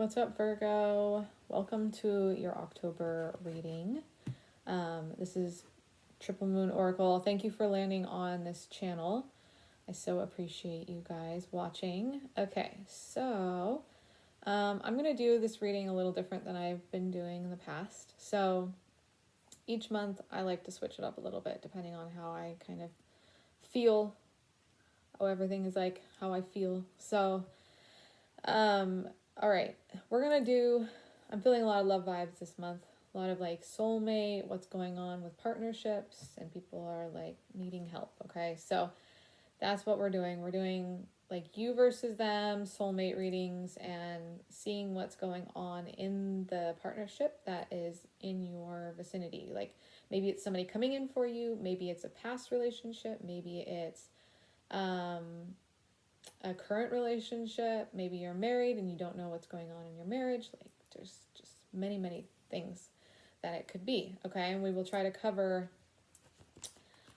What's up, Virgo? Welcome to your October reading. This is Triple Moon Oracle. Thank you for landing on this channel. I so appreciate you guys watching. Okay, so I'm going to do this reading a little different than I've been doing in the past. So each month I like to switch it up a little bit depending on how I kind of feel. Oh, everything is like how I feel. So, all right, I'm feeling a lot of love vibes this month. A lot of like soulmate, what's going on with partnerships, and people are like needing help. Okay, so that's what we're doing. We're doing like you versus them, soulmate readings, and seeing what's going on in the partnership that is in your vicinity. Like maybe it's somebody coming in for you, maybe it's a past relationship, maybe it's a current relationship, maybe you're married and you don't know what's going on in your marriage. Like there's just many things that it could be. Okay, and we will try to cover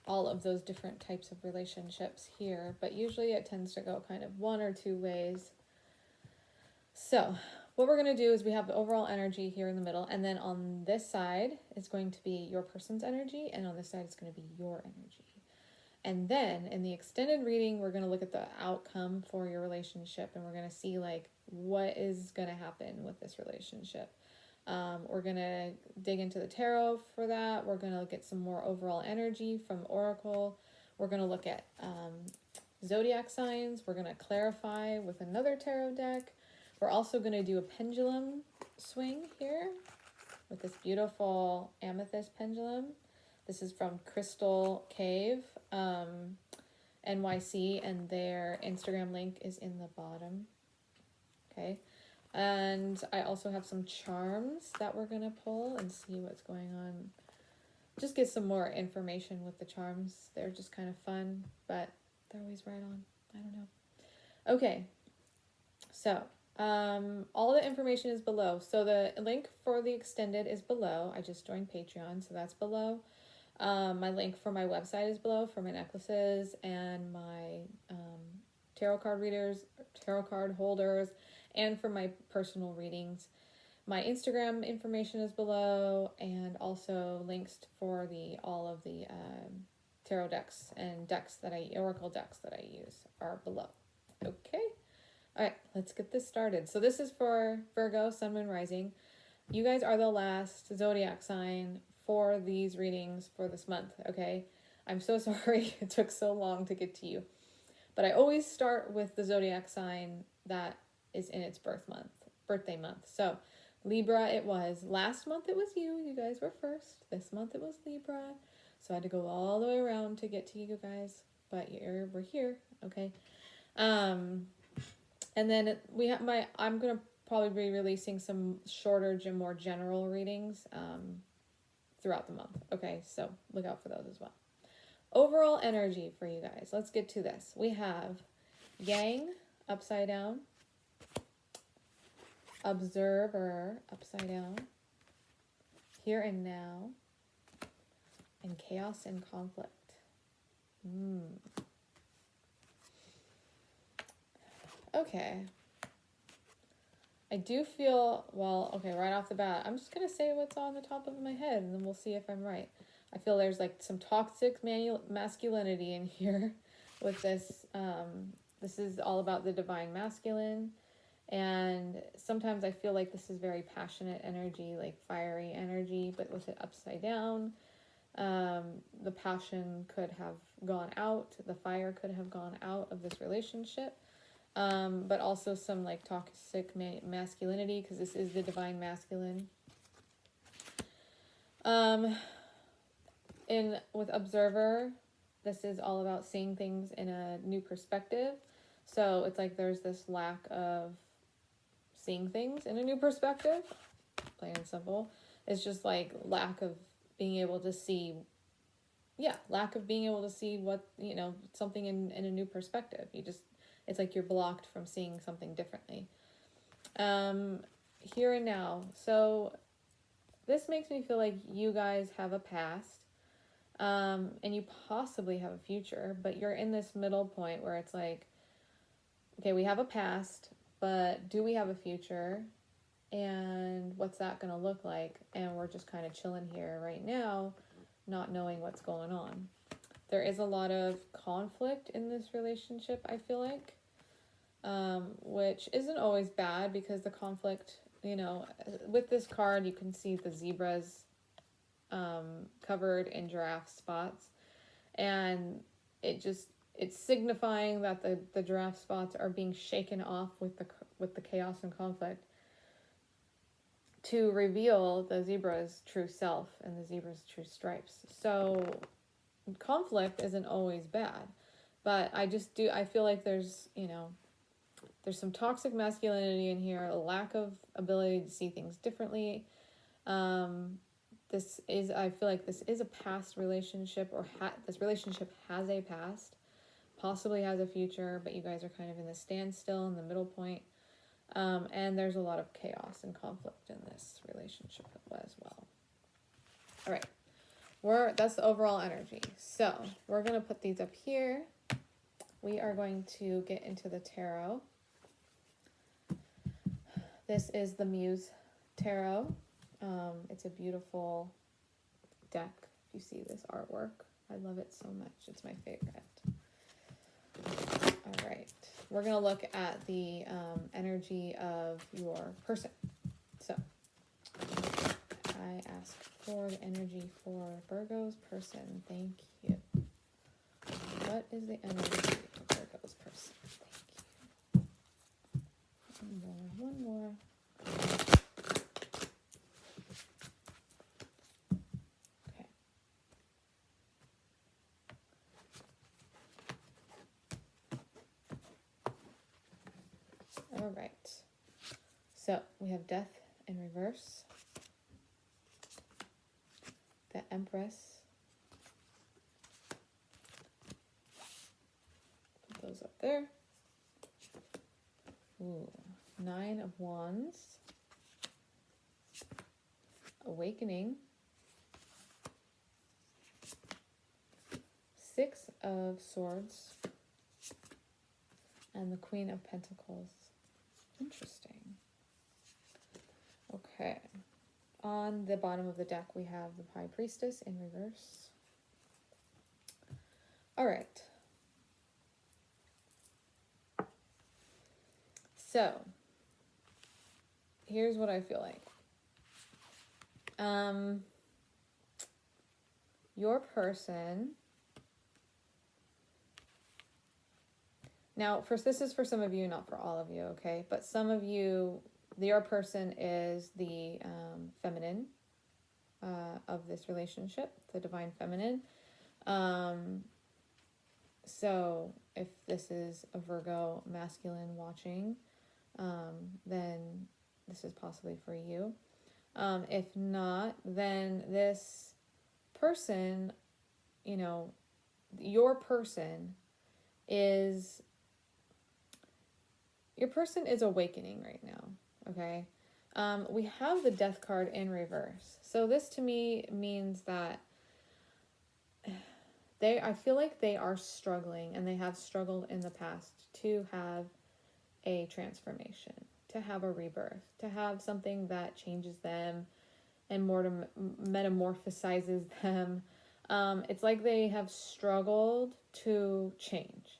all of those different types of relationships here, but usually it tends to go kind of one or two ways. So what we're going to do is we have the overall energy here in the middle, and then on this side is going to be your person's energy, and on this side is going to be your energy. And then in the extended reading, we're going to look at the outcome for your relationship, and we're going to see like what is going to happen with this relationship. We're going to dig into the tarot for that. We're going to look at some more overall energy from Oracle. We're going to look at zodiac signs. We're going to clarify with another tarot deck. We're also going to do a pendulum swing here with this beautiful amethyst pendulum. This is from Crystal Cave, NYC, and their Instagram link is in the bottom. Okay. And I also have some charms that we're going to pull and see what's going on. Just get some more information with the charms. They're just kind of fun, but they're always right on. I don't know. Okay. So, all the information is below. So the link for the extended is below. I just joined Patreon, so that's below. My link for my website is below for my necklaces and my tarot card readers, tarot card holders, and for my personal readings. My Instagram information is below, and also links for all of the tarot decks and oracle decks that I use are below. Okay. All right, let's get this started. So this is for Virgo, Sun, Moon, Rising. You guys are the last zodiac sign for these readings for this month, okay? I'm so sorry it took so long to get to you. But I always start with the zodiac sign that is in its birthday month. So Libra it was. Last month it was you. You guys were first. This month it was Libra. So I had to go all the way around to get to you guys. But we're here, okay? And then I'm going to probably be releasing some shorter, more general readings throughout the month. Okay, so look out for those as well. Overall energy for you guys. Let's get to this. We have Yang upside down, Observer upside down, Here and Now, and Chaos and Conflict. Okay. I do feel, right off the bat, I'm just going to say what's on the top of my head, and then we'll see if I'm right. I feel there's like some toxic masculinity in here with this. This is all about the divine masculine, and sometimes I feel like this is very passionate energy, like fiery energy, but with it upside down. The passion could have gone out, the fire could have gone out of this relationship. But also some like toxic masculinity, because this is the divine masculine. With Observer, this is all about seeing things in a new perspective. So it's like there's this lack of seeing things in a new perspective, plain and simple. It's just like lack of being able to see what, something in a new perspective. It's like you're blocked from seeing something differently. Here and Now. So this makes me feel like you guys have a past, and you possibly have a future, but you're in this middle point where it's like, okay, we have a past, but do we have a future? And what's that going to look like? And we're just kind of chilling here right now, not knowing what's going on. There is a lot of conflict in this relationship, I feel like, which isn't always bad, because the conflict, you know, with this card, you can see the zebras covered in giraffe spots, and it's signifying that the giraffe spots are being shaken off with the chaos and conflict, to reveal the zebra's true self and the zebra's true stripes. So conflict isn't always bad, but I feel like there's, you know, there's some toxic masculinity in here, a lack of ability to see things differently. I feel like this is a past relationship, or this relationship has a past, possibly has a future, but you guys are kind of in the standstill, in the middle point. And there's a lot of chaos and conflict in this relationship as well. All right, that's the overall energy. So we're going to put these up here. We are going to get into the tarot. This is the Muse Tarot. It's a beautiful deck. If you see this artwork, I love it so much. It's my favorite. All right, we're going to look at the energy of your person. So I ask for the energy for Virgo's person. Thank you. What is the energy for Virgo's person? Thank you. One more. Okay. All right. So we have Death in reverse, the Empress. Put those up there. Ooh, 9 of Wands, Awakening, 6 of Swords, and the Queen of Pentacles. Interesting. Okay. On the bottom of the deck, we have the High Priestess in reverse. All right. So, here's what I feel like. Your person... Now, first, this is for some of you, not for all of you, okay? But some of you, your person is the feminine of this relationship, the divine feminine. So if this is a Virgo masculine watching, then this is possibly for you. If not, then this person, you know, your person is awakening right now, okay? We have the Death card in reverse. So this to me means that I feel like they are struggling, and they have struggled in the past to have a transformation, to have a rebirth, to have something that changes them and more metamorphosizes them. It's like they have struggled to change.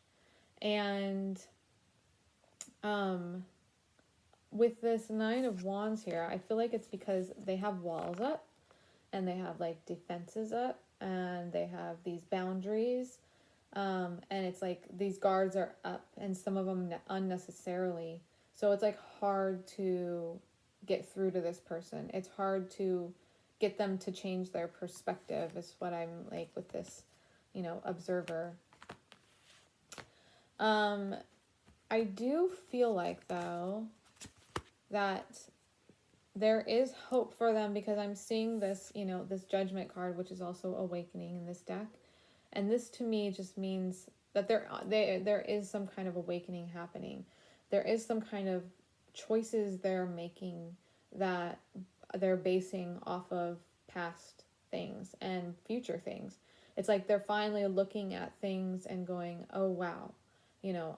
And with this 9 of Wands here, I feel like it's because they have walls up, and they have like defenses up, and they have these boundaries, and it's like these guards are up, and some of them unnecessarily. So it's like hard to get through to this person. It's hard to get them to change their perspective, is what I'm like with this, you know, observer. I do feel like, though, that there is hope for them, because I'm seeing this, you know, this Judgment card, which is also awakening in this deck. And this to me just means that there is some kind of awakening happening. There is some kind of choices they're making that they're basing off of past things and future things. It's like they're finally looking at things and going, oh, wow, you know,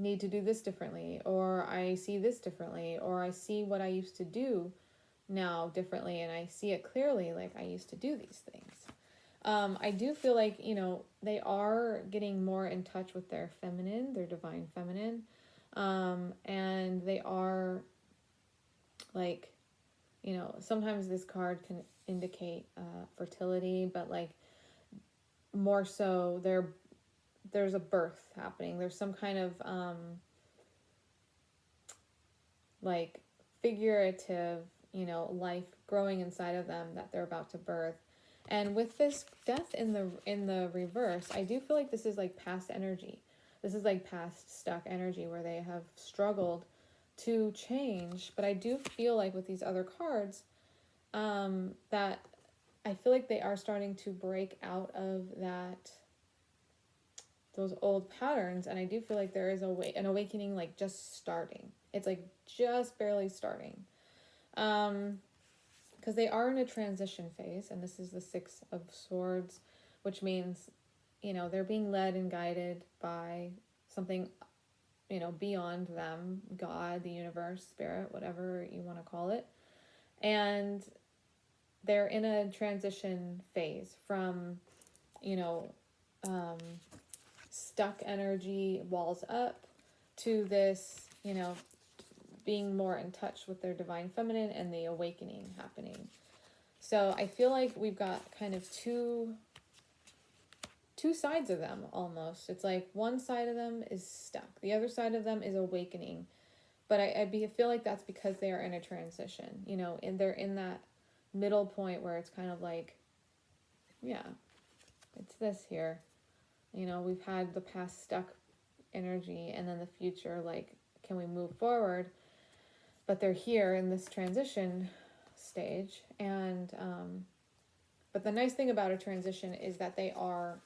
need to do this differently, or I see this differently, or I see what I used to do now differently, and I see it clearly, like I used to do these things. I do feel like, you know, they are getting more in touch with their feminine, their divine feminine. And they are like, you know, sometimes this card can indicate fertility, but like more so there's a birth happening. There's some kind of like figurative, you know, life growing inside of them that they're about to birth. And with this death in the reverse, I do feel like this is like past energy. This is like past stuck energy where they have struggled to change. But I do feel like with these other cards, that I feel like they are starting to break out of those old patterns. And I do feel like there is an awakening, like just starting. It's like just barely starting. Because they are in a transition phase, and this is the Six of Swords, which means, you know, they're being led and guided by something, you know, beyond them, God, the universe, spirit, whatever you want to call it. And they're in a transition phase from, you know, stuck energy, walls up, to this, you know, being more in touch with their divine feminine and the awakening happening. So I feel like we've got kind of two sides of them almost. It's like one side of them is stuck. The other side of them is awakening. But I feel like that's because they are in a transition, you know, and they're in that middle point where it's kind of like, yeah, it's this here. You know, we've had the past stuck energy, and then the future, like, can we move forward? But they're here in this transition stage. And but the nice thing about a transition is that they are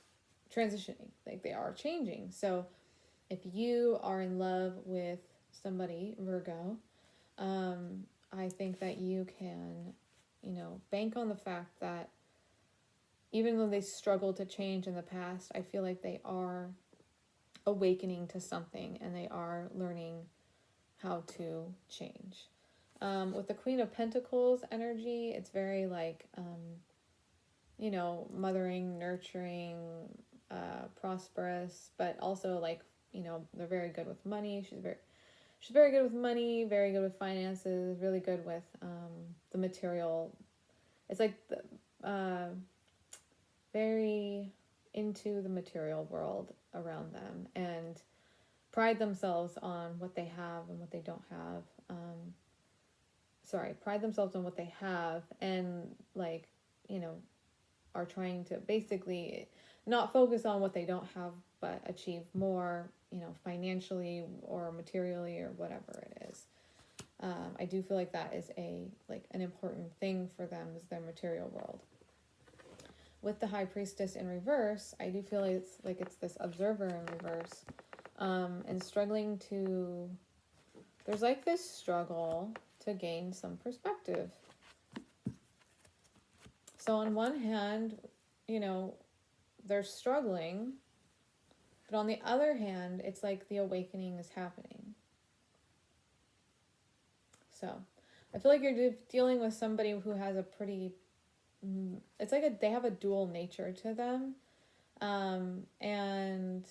transitioning, like they are changing. So if you are in love with somebody, Virgo, I think that you can, you know, bank on the fact that even though they struggled to change in the past, I feel like they are awakening to something, and they are learning how to change. With the Queen of Pentacles energy, it's very like, you know, mothering, nurturing, prosperous, but also like, you know, they're very good with money. She's very good with money, very good with finances, really good with the material. It's like very into the material world around them, and pride themselves on what they have and what they don't have. Pride themselves on what they have, and like, you know, are trying to basically not focus on what they don't have, but achieve more, you know, financially or materially or whatever it is. I do feel like that is an important thing for them, is their material world. With the High Priestess in reverse, I do feel like it's this observer in reverse, and struggling to, there's like this struggle to gain some perspective. So on one hand, you know, they're struggling, but on the other hand, it's like the awakening is happening. So I feel like you're dealing with somebody who has a pretty, it's like they have a dual nature to them, and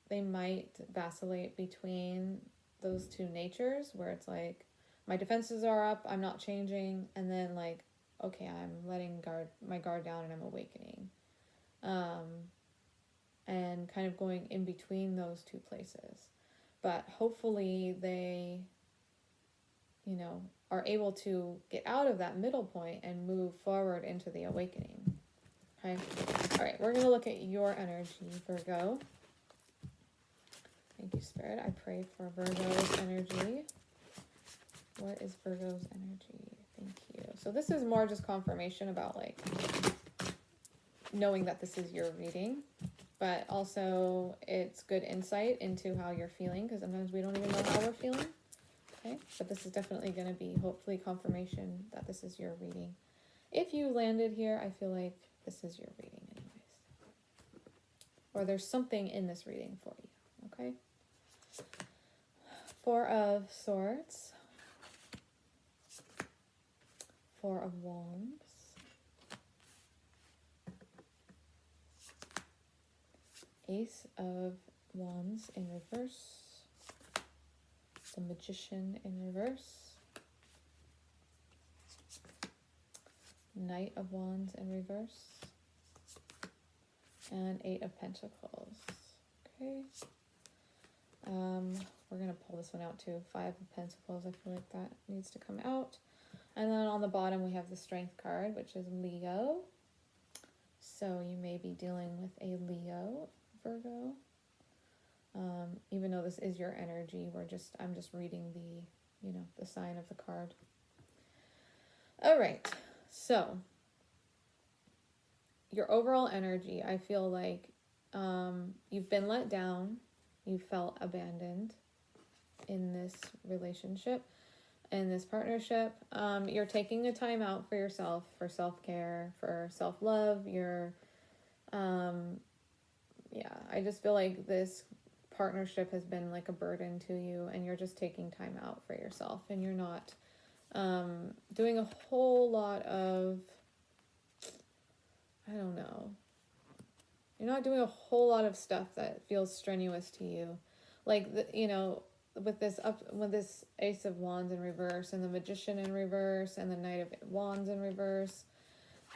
they might vacillate between those two natures, where it's like, my defenses are up, I'm not changing, and then like, okay, I'm letting my guard down and I'm awakening. And kind of going in between those two places. But hopefully they, you know, are able to get out of that middle point and move forward into the awakening. Okay? All right, we're going to look at your energy, Virgo. Thank you, Spirit. I pray for Virgo's energy. What is Virgo's energy? Thank you. So this is more just confirmation about like knowing that this is your reading, but also it's good insight into how you're feeling, because sometimes we don't even know how we're feeling. Okay, but this is definitely going to be hopefully confirmation that this is your reading. If you landed here, I feel like this is your reading anyways. Or there's something in this reading for you, okay? Four of Swords, Four of Wands, Ace of Wands in reverse, the Magician in reverse, Knight of Wands in reverse, and Eight of Pentacles. Okay. We're going to pull this one out too. Five of Pentacles. I feel like that needs to come out. And then on the bottom we have the Strength card, which is Leo. So you may be dealing with a Leo, Virgo. Even though this is your energy, I'm just reading the sign of the card. All right. So your overall energy, I feel like you've been let down. You felt abandoned in this relationship, in this partnership. You're taking a time out for yourself, for self-care, for self-love. I just feel like this partnership has been like a burden to you, and you're just taking time out for yourself, and you're not doing a whole lot of, I don't know, you're not doing a whole lot of stuff that feels strenuous to you. Like, with this Ace of Wands in reverse, and the Magician in reverse, and the Knight of Wands in reverse,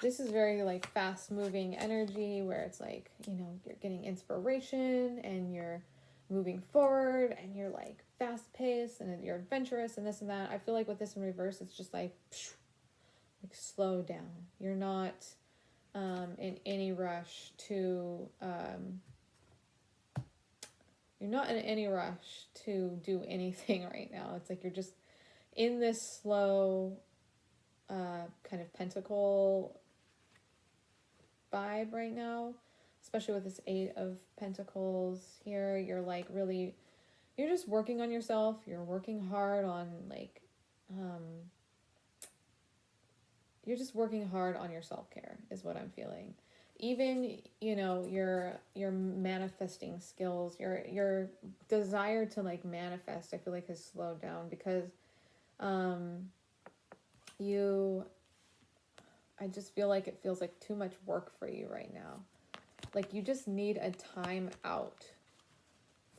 this is very like fast moving energy where it's like, you're getting inspiration and you're moving forward and you're like fast paced and you're adventurous and this and that. I feel like with this in reverse, it's just like slow down. You're not in any rush to do anything right now. It's like you're just in this slow kind of pentacle vibe right now, especially with this Eight of Pentacles here. You're like really, you're just working on yourself. You're working hard on like, you're just working hard on your self-care is what I'm feeling. Even, your manifesting skills, your desire to like manifest, I feel like has slowed down because I just feel like it feels like too much work for you right now. Like you just need a time out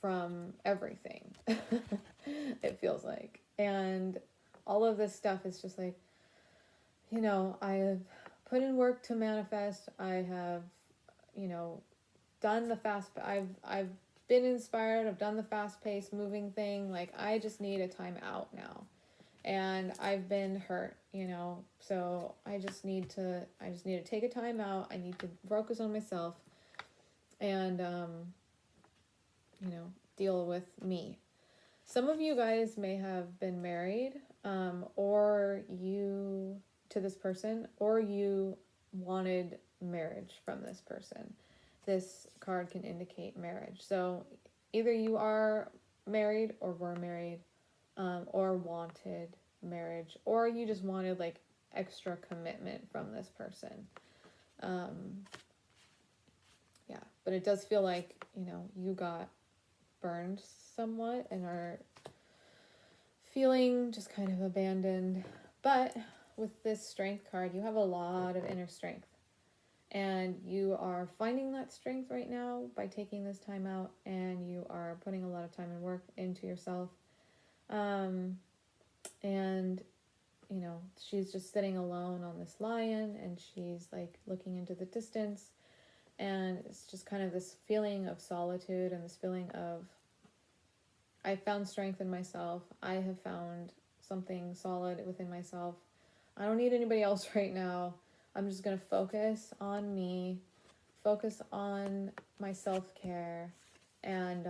from everything. It feels like. And all of this stuff is just like, I have put in work to manifest. I have, done the I've been inspired. I've done the fast-paced moving thing. Like I just need a time out now. And I've been hurt, so I just need to take a time out. I need to focus on myself and, deal with me. Some of you guys may have been married, to this person, or you wanted marriage from this person. This card can indicate marriage. So either you are married or were married, or wanted marriage, or you just wanted like extra commitment from this person. But it does feel like, you got burned somewhat and are feeling just kind of abandoned. But with this Strength card, you have a lot of inner strength, and you are finding that strength right now by taking this time out, and you are putting a lot of time and work into yourself. And she's just sitting alone on this lion, and she's like looking into the distance, and it's just kind of this feeling of solitude and this feeling of, I found strength in myself. I have found something solid within myself. I don't need anybody else right now. I'm just going to focus on me, focus on my self-care, and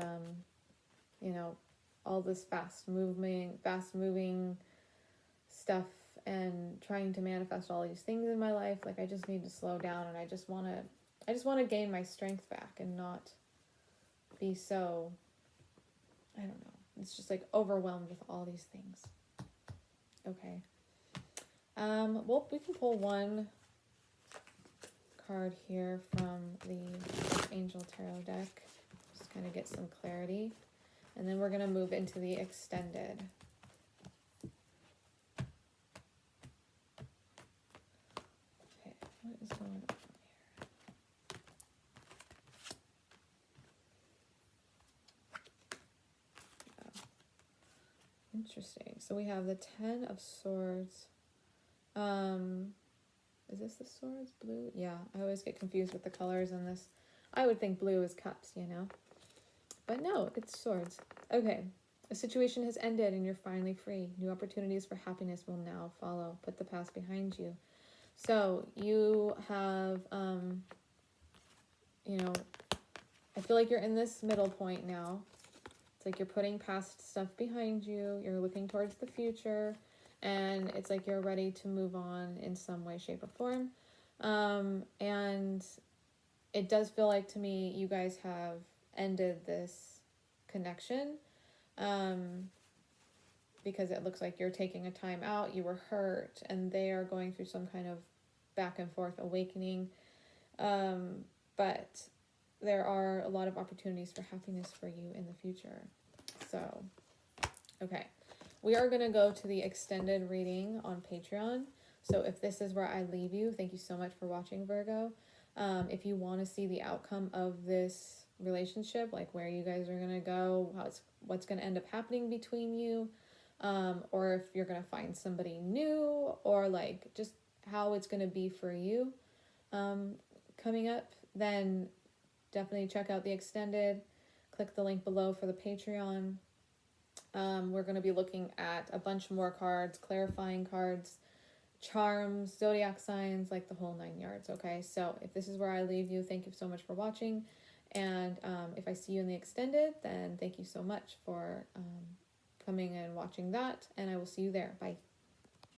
all this fast moving stuff and trying to manifest all these things in my life. Like I just need to slow down, and I just want to gain my strength back and not be so, I don't know. It's just like overwhelmed with all these things. Okay. Well, we can pull one card here from the Angel Tarot deck. Just kind of get some clarity. And then we're going to move into the extended. Okay, what is going on here? Oh, interesting. So we have the 10 of Swords. Is this the Swords? Blue? Yeah, I always get confused with the colors in this. I would think blue is cups, you know? But no, it's Swords. Okay. A situation has ended and you're finally free. New opportunities for happiness will now follow. Put the past behind you. So you have, you know, I feel like you're in this middle point now. It's like you're putting past stuff behind you. You're looking towards the future. And it's like you're ready to move on in some way, shape, or form. And it does feel like to me you guys have ended this connection. Because it looks like you're taking a time out, you were hurt, and they are going through some kind of back and forth awakening. But there are a lot of opportunities for happiness for you in the future. So, okay. We are going to go to the extended reading on Patreon. So if this is where I leave you, thank you so much for watching, Virgo. If you want to see the outcome of this relationship, like where you guys are going to go, what's going to end up happening between you, or if you're going to find somebody new, or like just how it's going to be for you coming up, then definitely check out the extended. Click the link below for the Patreon. We're going to be looking at a bunch more cards, clarifying cards, charms, zodiac signs, like the whole 9 yards. Okay, so if this is where I leave you, thank you so much for watching. And if I see you in the extended, then thank you so much for coming and watching that. And I will see you there. Bye.